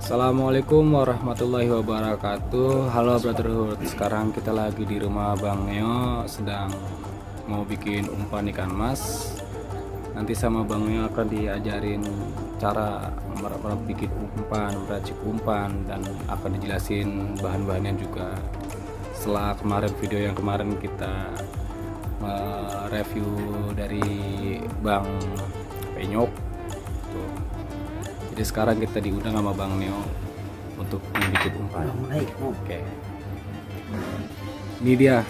Assalamualaikum warahmatullahi wabarakatuh. Halo Brotherhood. Sekarang kita lagi di rumah Bang Neo, sedang mau bikin umpan ikan mas. Nanti sama Bang Neo akan diajarin cara bikin umpan, meracik umpan, dan akan dijelasin bahan-bahannya juga. Setelah kemarin video yang kemarin kita review dari Bang Penyok tuh. Jadi sekarang kita diundang sama Bang Neo untuk membuat umpan. Oke. Ini dia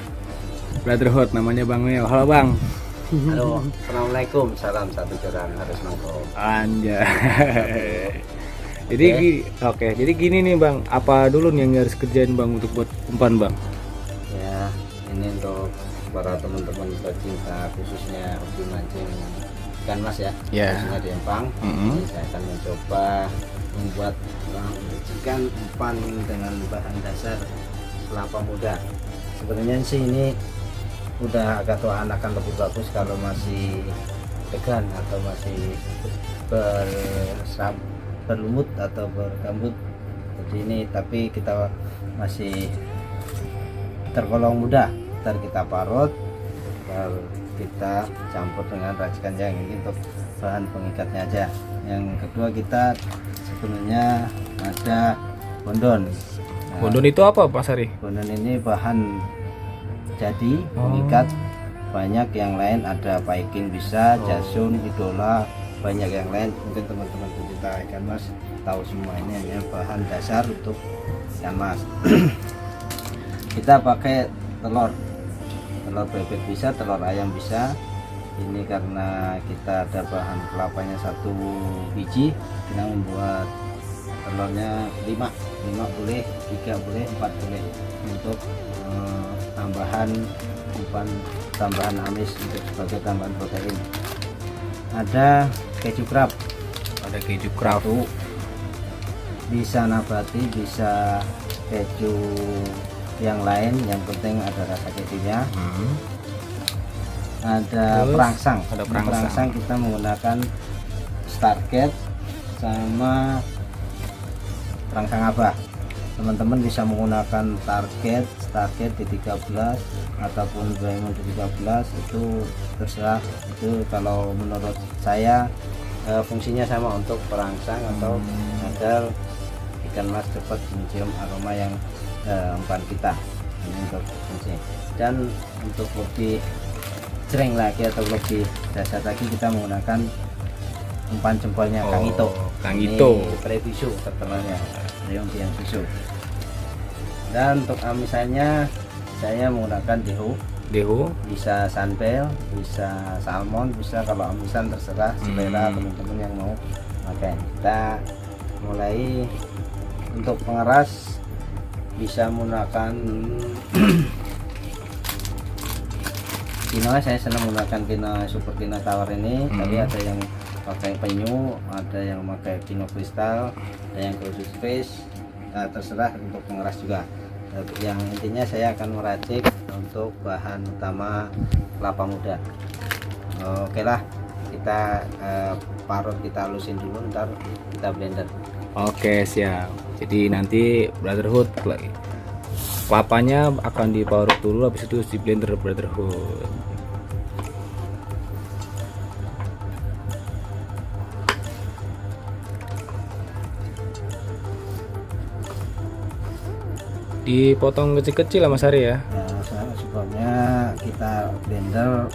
Brotherhood, namanya Bang Neo. Halo Bang. Halo, assalamualaikum, salam satu jalan harus nongkrong. Anjay. Jadi gini nih Bang, apa dulu nih yang harus kerjain Bang untuk buat umpan Bang? Ya, ini untuk para teman-teman pecinta khususnya hobi mancing ikan mas ya, khususnya di Empang. Ini saya akan mencoba membuat racikan umpan dengan bahan dasar kelapa muda. Sebenarnya sih ini udah agak tua, akan lebih bagus kalau masih degan atau masih berlumut atau bergambut seperti ini, tapi kita masih tergolong muda. Ntar kita parut, baru kita campur dengan racikan yang ini untuk bahan pengikatnya aja. Yang kedua kita sebenarnya ada bondon. Bondon itu apa Pak Sari? Bondon ini bahan jadi pengikat. Banyak yang lain, ada paikin bisa, jasun, idola, banyak yang lain. Mungkin teman-teman pecinta ikan mas tahu semua. Ini hanya bahan dasar untuk ikan mas. Kita pakai telur bebek bisa, telur ayam bisa. Ini karena kita ada bahan kelapanya 1 biji, kita membuat telurnya 5 boleh, 3 boleh, 4 boleh, untuk tambahan amis, untuk sebagai tambahan protein. Ada keju krab, bisa nabati, bisa keju yang lain, yang penting ada rasa kejunya. Ada perangsang, kita menggunakan Starket sama perangsang abah. Teman-teman bisa menggunakan Starket di 13 ataupun Diamond di 13, itu terserah. Itu kalau menurut saya fungsinya sama untuk perangsang atau agar ikan mas cepat mencium aroma yang umpan kita. Ini untuk fungsi. Dan untuk lebih sering lagi atau lebih dasar lagi, kita menggunakan umpan jempolnya Kang Ito. Ini previsu terkenalnya, yang susu. Dan untuk amisannya saya menggunakan dehu, bisa sunbel, bisa salmon, bisa. Kalau amisan terserah selera teman-teman yang mau pakai. Kita mulai. Untuk pengeras bisa menggunakan Kino. Saya senang menggunakan Kino Super Kino Tower ini. Tadi ada yang pakai penyu, ada yang pakai Kino kristal, ada yang khusus fish. Terserah untuk pengeras juga. Yang intinya saya akan meracik untuk bahan utama kelapa muda. Oke lah, kita parut, kita halusin dulu, ntar kita blender. Oke, siap. Jadi nanti Brotherhood kelapanya akan diparut dulu, habis itu di blender Brotherhood. Dipotong kecil-kecil lah Mas Ari ya. Sebabnya kita blender,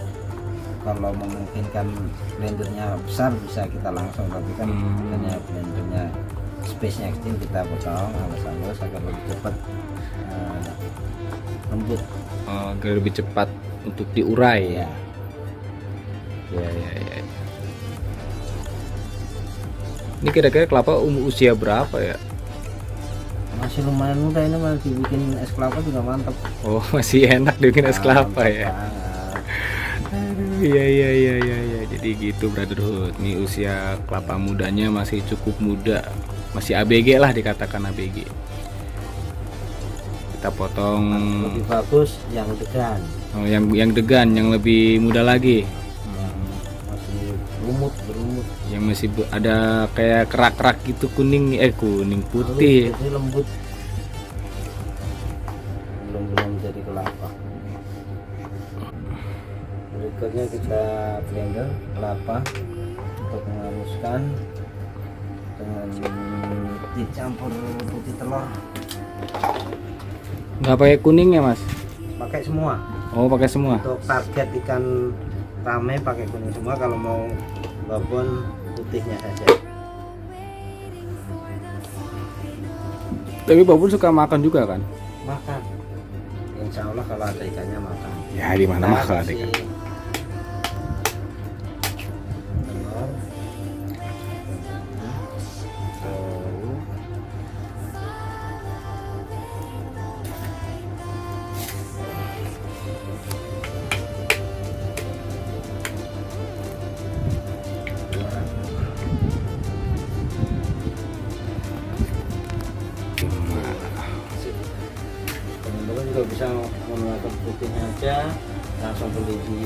kalau memungkinkan blendernya besar bisa kita langsung, tapi kan hanya blendernya space nya kecil, kita potong halus-halus agar lebih cepat lembut, agar lebih cepat untuk diurai ya. Ya. Ini kira-kira kelapa usia berapa ya? Masih lumayan muda, ini malah dibikin es kelapa juga mantap. Oh, masih enak dibikin es kelapa ya. Iya. Jadi gitu Brotherhood. Ini usia kelapa mudanya masih cukup muda, masih ABG lah, dikatakan ABG. Kita potong. Lebih bagus yang degan. Oh, yang degan, yang lebih muda lagi. Masih umur berumut. Yang masih ada kayak kerak-kerak gitu, kuning kuning putih. Jadi lembut. Belum jadi kelapa. Berikutnya kita blender kelapa untuk menghaluskan dengan dicampur putih telur. Nggak pakai kuning ya, Mas? Pakai semua. Oh, pakai semua. Untuk target ikan rame pakai kuning semua, kalau mau babon putihnya saja. Tapi babon suka makan juga kan? Makan. Insya Allah kalau ada ikannya makan. Ya di mana mah kalau ada kasih ikan. telur. Teman-teman juga bisa menggunakan putihnya aja, langsung beli di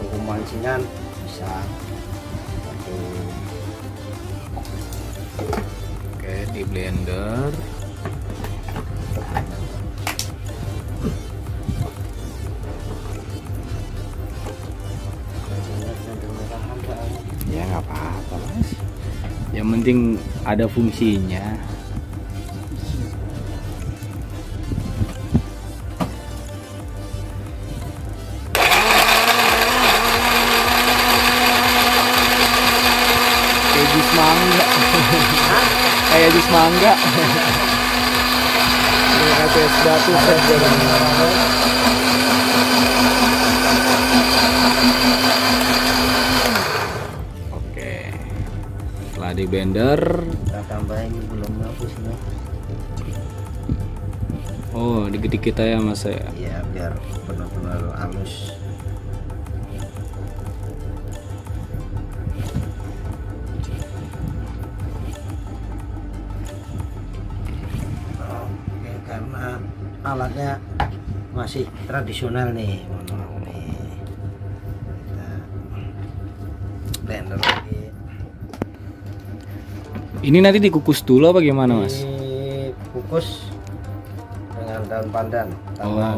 toko mancingan bisa. Oke, di blender. Ya nggak apa-apa, Mas. Yang penting ada fungsinya. Kayak jus mangga. Kayak jus mangga. Ini kayak es batu saja. Oke. Setelah di blender, Kita tambahin belum hapusnya. oh dikit-dikit aja Mas ya. Iya, biar benar-benar halus. Oke, karena alatnya masih tradisional nih, mohon maaf nih. Kita blender lagi. Ini nanti dikukus dulu apa gimana Mas? Dikukus dengan daun pandan. Oh.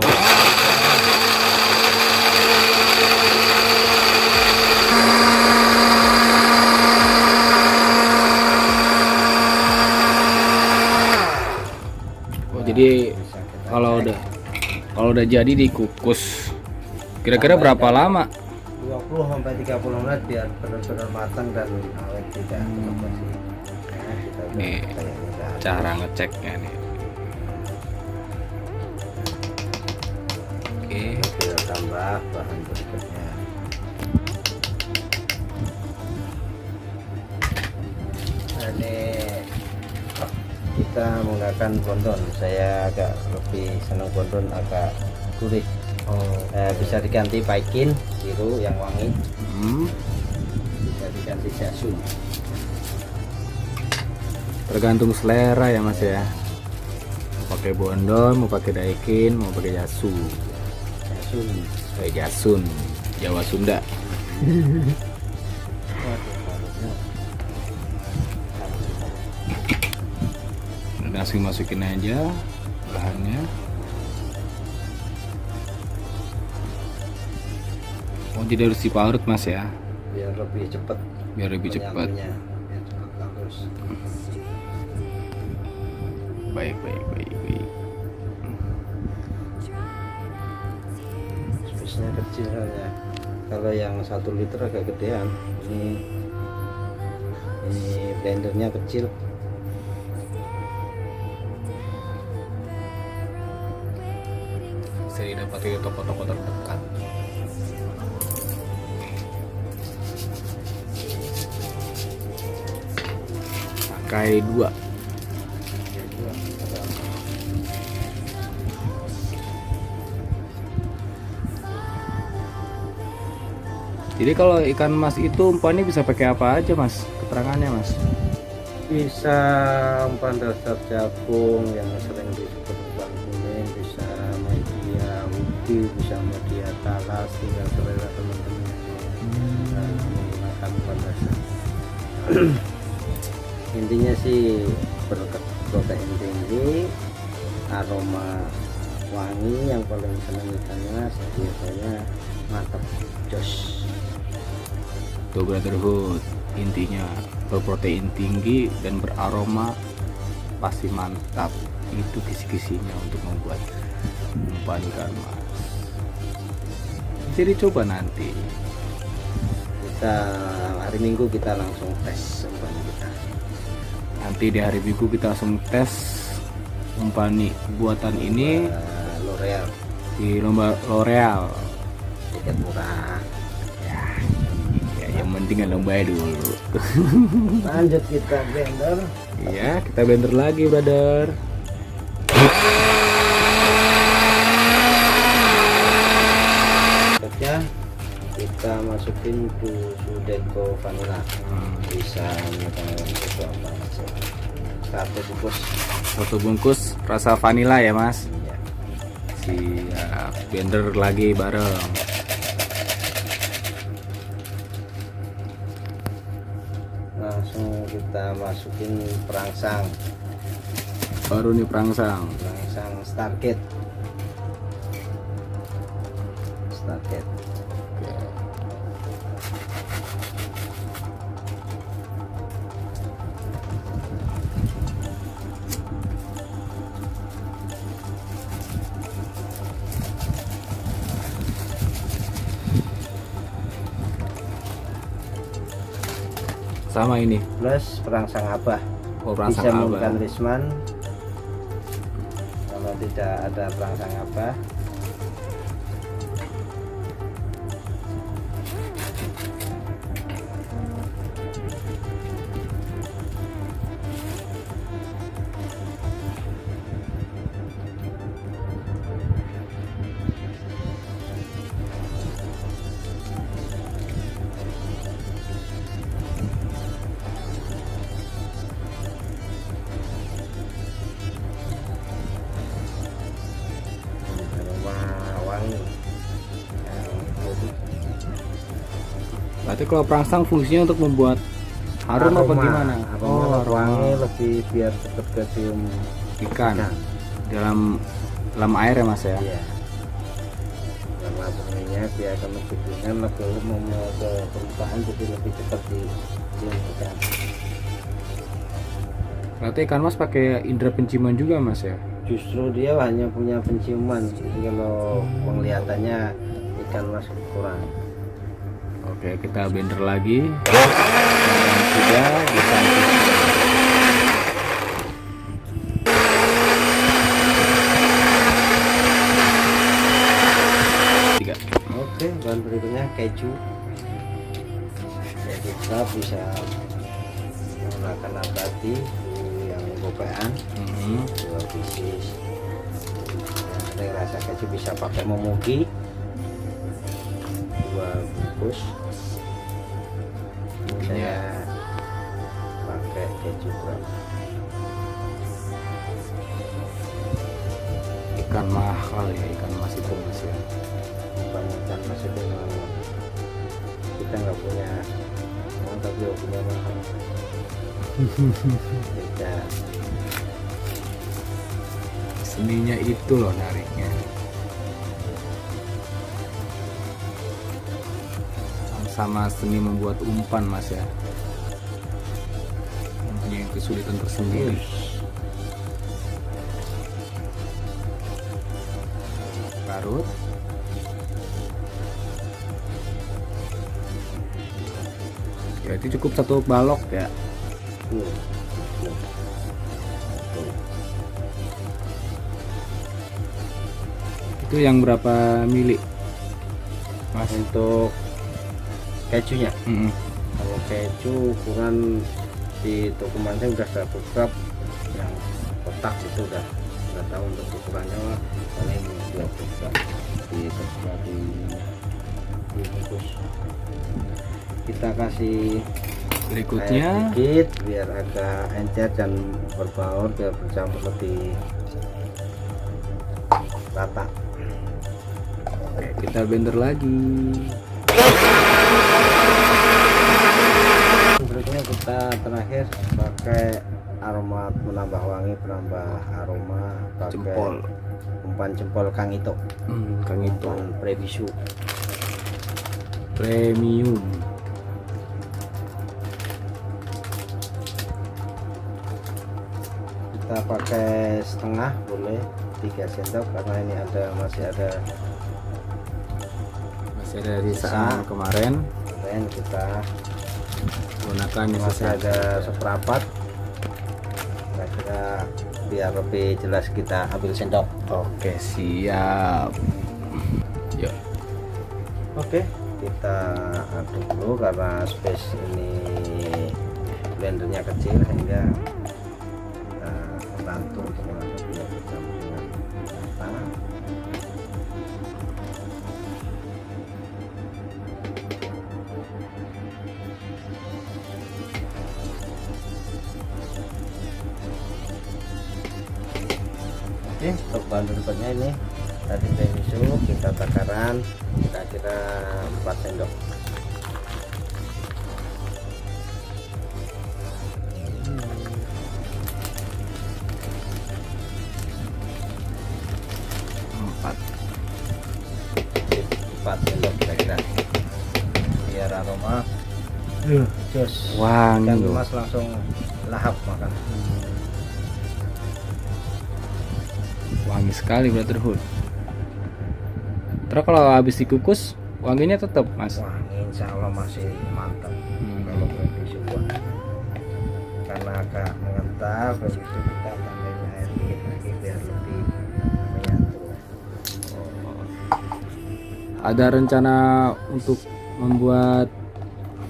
Oh, jadi Bisa kita kalau cek. udah jadi dikukus. Kira-kira berapa lama? 20 sampai 30 menit biar benar-benar matang dan awet tidak terlepas. Nah, kita udah Nih, kayak udah cara ngeceknya nih. Oke. kita tambah bahan berikutnya. Nah, ini kita menggunakan bondon. Saya agak lebih senang bondon, agak gurih. Bisa diganti paikin biru yang wangi, bisa diganti jasun. Tergantung selera ya Mas ya. Mau pakai bondon, mau pakai daikin, mau pakai jasu. Jasun. Kayak jasun, Jawa Sunda. Langsung masukin aja bahannya. Oh, jadi harus diparut Mas ya, Biar lebih cepat. biar lebih cepat. Menyatunya, biar cepat halus. Baik. Space-nya kecil ya. Kalau yang 1 liter agak gedean. Ini blendernya kecil. Bisa didapati di toko-toko terdekat. Pakai 2. Jadi kalau ikan mas itu umpannya bisa pakai apa aja Mas? Keterangannya Mas? Bisa umpan dasar jagung yang sering disebut umpan kuning, bisa media ubi, bisa media talas, tinggal selera teman-teman. Nah, menggunakan lakukan rasa. Intinya sih protein tinggi, aroma wangi, yang paling senang ikan mas biasanya mantap, jos. Tuh brotherhood, intinya berprotein tinggi dan beraroma pasti mantap. Itu kisi-kisinya untuk membuat umpan ikan mas. Jadi coba nanti Kita hari Minggu kita langsung tes umpan kita. nanti di hari Minggu kita langsung tes umpan buatan ini L'Oreal di lomba L'Oreal. tiket murah. Ya, yang penting kan lomba dulu. Lanjut kita blender. Iya, kita blender lagi, brother. Berikutnya kita masukin susu Deco vanilla. Bisa menggunakan susu apa aja. Satu bungkus. Satu bungkus rasa vanila ya, Mas. Iya. Siap, blender lagi bareng. Langsung kita masukin perangsang Baru nih perangsang. Stargate. Sama ini. Plus perangsang abah. Oh, Bisa perangsang menggunakan abah. Risman. Kalau tidak ada perangsang abah, aroma wangi. Berarti kalau perangsang fungsinya untuk membuat harum apa gimana? Aroma wangi lebih biar cepat kecium ikan ikan. dalam air ya, Mas ya. Iya. Karena bunyinya dia akan lebih ringan, lebih mau ke permukaan, jadi lebih cepat dicium ikan. Berarti ikan mas pakai indera penciuman juga, Mas ya. Justru dia hanya punya penciuman, jadi kalau penglihatannya ikan mas kurang. Oke, kita blender lagi. Dan sudah disamping. Tiga. Oke, bahan berikutnya keju. Keju cup bisa menggunakan nabati yang gopean, 2 pieces. Ada yang rasa keju bisa pakai momogi, 2 bungkus. Ini saya pakai keju cup. Ikan mahal ya, ikan mas itu, Mas ya. Kebanyakan masih memang kita nggak punya uang, tapi ya punya mahal. Beda. Seninya itu loh nariknya. Sama seni membuat umpan, Mas ya. Mempunyai kesulitan tersendiri. Larut. Ya, itu cukup satu balok ya. Tuh. Tuh. Tuh. Itu yang berapa mili, Mas? Untuk kejunya, Mm-mm. kalau keju ukuran di toko mantai udah 100 gram, yang kotak itu udah tahu untuk ukurannya paling 20 gram di bungkus. Kita kasih Berikutnya air dikit biar agak encer dan berbaur, biar bercampur lebih rata. oke, kita blender lagi. kita terakhir pakai aroma menambah wangi, penambah aroma, pakai Jempol. umpan jempol Kang Ito. Kang Ito Umpan Prebisu. premium. Kita pakai setengah, boleh 3 sendok karena ini masih ada Sisa kemarin dan kita gunakan yang masih sisa. ada seperempat. Kira-kira biar lebih jelas kita ambil sendok. Oke, siap. Yuk. Oke, kita aduk dulu karena space ini blendernya kecil sehingga kita bantu untuk mengaduk biar bisa dengan rata. Oke, untuk bahan berikutnya ini tadi Prebisu kita takaran kira-kira 4 sendok. Empat. 4 sendok kira-kira biar aroma jos Wangi dan loh. Mas langsung lahap makan. Wangi sekali Brotherhood. Terus kalau habis dikukus wanginya tetap Mas. Wangi insya Allah masih mantap. Kalau Prebisu buat karena agak mengental, Prebisu kita tambahin air dikit lagi biar lebih menyatu. Ada rencana untuk membuat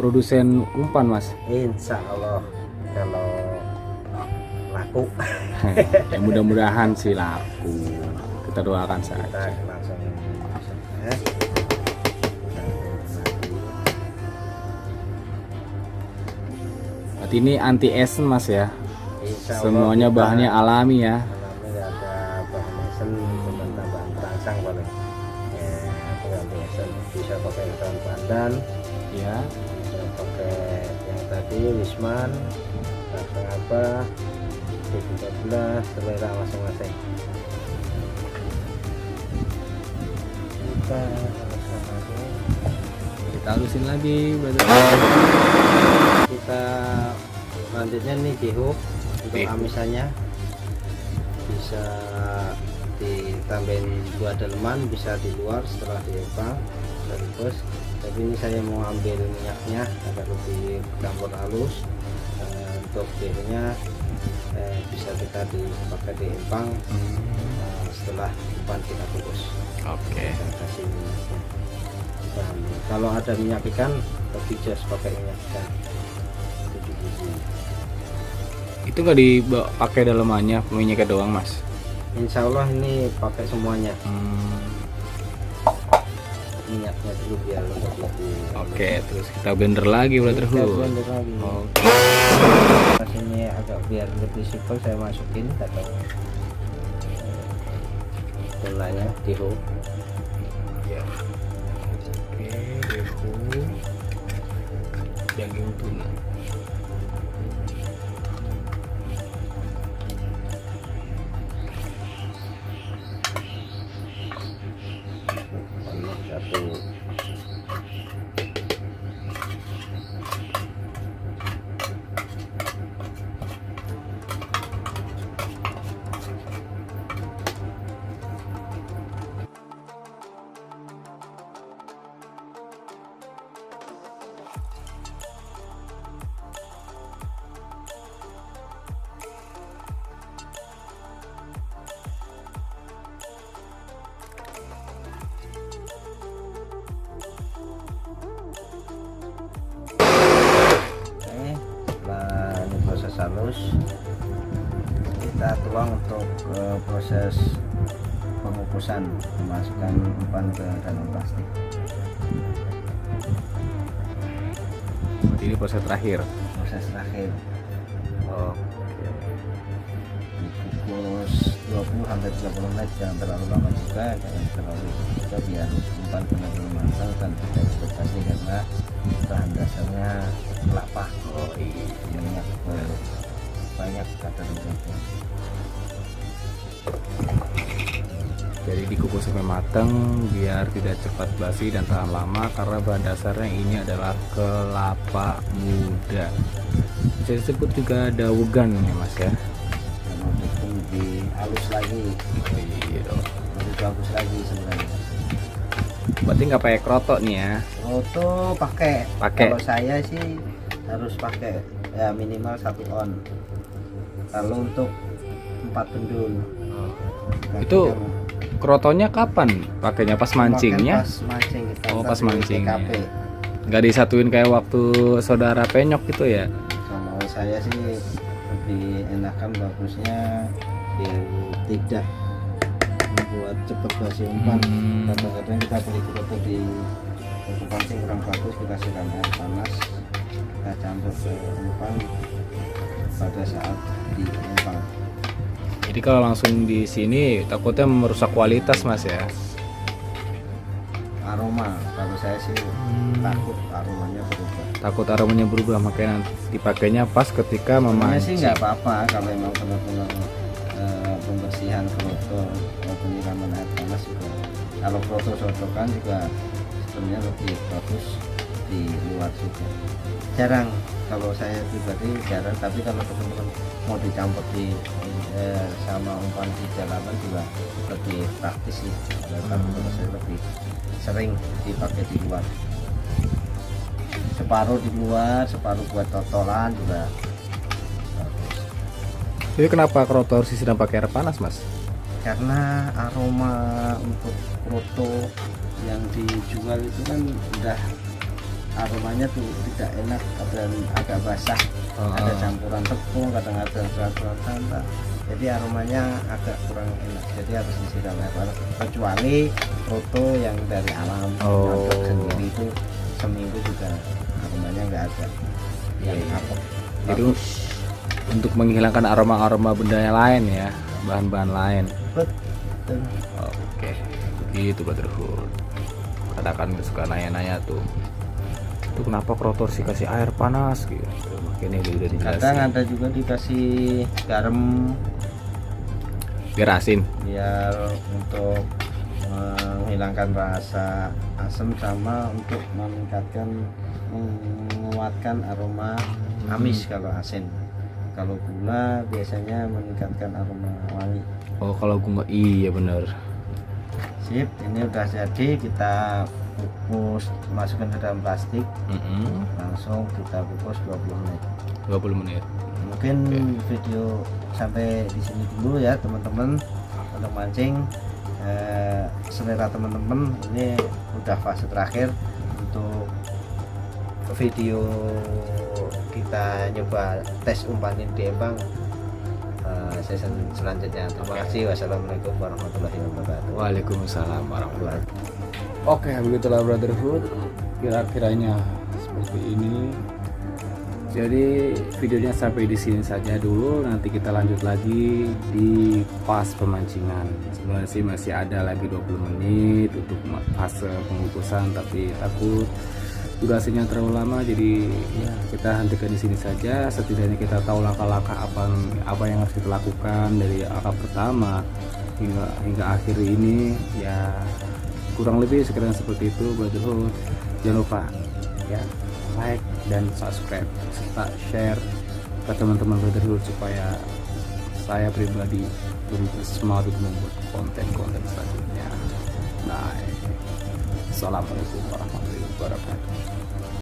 produsen umpan Mas? Insya Allah kalau laku Ya, mudah-mudahan sih laku. Kita doakan kita saja. langsung Berarti ini anti esen Mas ya. Insya Allah Semuanya kita bahannya alami ya. nggak ada bahan esen, cuma tambahan perangsang paling ya, tinggal di esen. Bisa pakai daun pandan, Ya. bisa pakai yang tadi Wisman, perangsang apa, B13, selera masing-masing. Kita Kita halusin lagi Brother. kita selanjutnya nih dihuk untuk Dihuk. amisannya bisa ditambahin buah delman, bisa di luar setelah diempang sekaligus, tapi ini saya mau ambil minyaknya agar lebih campur halus. Untuk dihuknya bisa kita dipakai diempang setelah umpan kita kukus. Oke. Kita kasih minyaknya. Dan kalau ada minyak ikan lebih jos pakai minyak ikan 7 biji. Itu nggak dipakai dalamannya, minyaknya doang Mas? Insya Allah ini pakai semuanya, minyaknya dulu biar untuk lebih. Oke, terus kita blender lagi Kita Brotherhood. blender lagi. Oke. Pas ini agak biar lebih simpel saya masukin atau gulanya dihuk. Ya. Oke, dehu. Daging tuna. Ini satu. Setelah ini proses halus, kita tuang untuk proses pengukusan, memasukkan umpan ke dalam plastik. Berarti ini proses terakhir. Proses terakhir Oke. dikukus 20 sampai 30 menit, jangan terlalu lama juga, jangan terlalu juga biar umpan benar-benar matang dan tidak ekspektasi karena bahan dasarnya kelapa. kelapa. Oh iya. Banyak kadar udara. Jadi dikukus sampai matang biar tidak cepat basi dan tahan lama, karena bahan dasarnya ini adalah kelapa muda. Bisa disebut juga dawegan ya Mas ya. Kalau itu lebih halus lagi, Iya dong. lebih bagus lagi sebenarnya. Berarti nggak pakai krotok nih ya? Roto pakai. Pakai. Kalau saya sih harus pakai ya minimal 1 on. Kalau untuk 4 pendul. Itu krotonya kapan pakainya? Pas mancingnya? Pas mancing kita. Oh, pas di mancingnya. TKP. Nggak disatuin kayak waktu saudara penyok gitu ya? Kalau saya sih lebih enakan bagusnya biar tidak membuat cepet basi umpan. Kadang-kadang kita beli kroto di toko pancing kurang bagus, kita siram air panas, kita campur ke umpan pada saat di umpan. Jadi kalau langsung di sini takutnya merusak kualitas Mas ya? Aroma, kalau saya sih takut aromanya berubah. Takut aromanya berubah, makanya nanti dipakainya pas ketika Sebenarnya sih memancing. nggak apa-apa kalau emang benar-benar pembersihan kroto atau penyiraman air panas juga. Kalau kroto sotokan juga sebenarnya lebih bagus di luar juga. Jarang, kalau saya pribadi jarang, tapi kalau teman-teman mau dicampur di sama umpan di jalanan juga lebih praktis sih. Kalau saya lebih sering dipakai di luar. Separuh di luar, separuh buat totolan juga. Jadi kenapa kroto harus disiram pakai air panas Mas? Karena aroma untuk kroto yang dijual itu kan udah aromanya tuh tidak enak dan agak basah. Ada campuran tepung, kadang ada campuran santan, jadi aromanya agak kurang enak, jadi harus disiram air panas. Kecuali kroto yang dari alam nyontok sendiri itu seminggu juga aromanya nggak ada yang kapok. Jadi untuk menghilangkan aroma-aroma benda yang lain ya, bahan-bahan lain. Betul. Oke, begitu Brotherhood. Kadang-kadang suka nanya-nanya tuh, itu kenapa kroto sih kasih air panas gitu? Makanya dia udah dijelasin. Kadang ada juga dikasih garam Biar asin. biar untuk menghilangkan rasa asam sama untuk menguatkan aroma amis kalau asin. Kalau gula biasanya meningkatkan aroma wangi. Oh kalau gula, iya bener. Sip, ini udah jadi, kita kukus, masukkan ke dalam plastik, langsung kita kukus 20 menit. 20 menit. Mungkin video sampai di sini dulu ya teman-teman untuk mancing. Selera teman-teman, ini udah fase terakhir untuk video kita nyoba tes umpanin di Empang. Season selanjutnya. Terima kasih. Wassalamualaikum warahmatullahi wabarakatuh. Waalaikumsalam warahmatullahi wabarakatuh. Oke, begitulah Brotherhood. Kira-kiranya seperti ini. Jadi videonya sampai di sini saja dulu. Nanti kita lanjut lagi di pas pemancingan. Sebenarnya sih masih ada lagi 20 menit untuk fase pengukusan, tapi takut durasinya terlalu lama, jadi ya kita hentikan di sini saja. Setidaknya kita tahu langkah-langkah apa yang harus kita lakukan dari langkah pertama hingga akhir ini. Ya kurang lebih sekiranya seperti itu Brotherhood. Jangan lupa ya like dan subscribe serta share ke teman-teman Brotherhood supaya saya pribadi lebih semangat untuk membuat konten-konten selanjutnya. Assalamualaikum warahmatullahi wabarakatuh.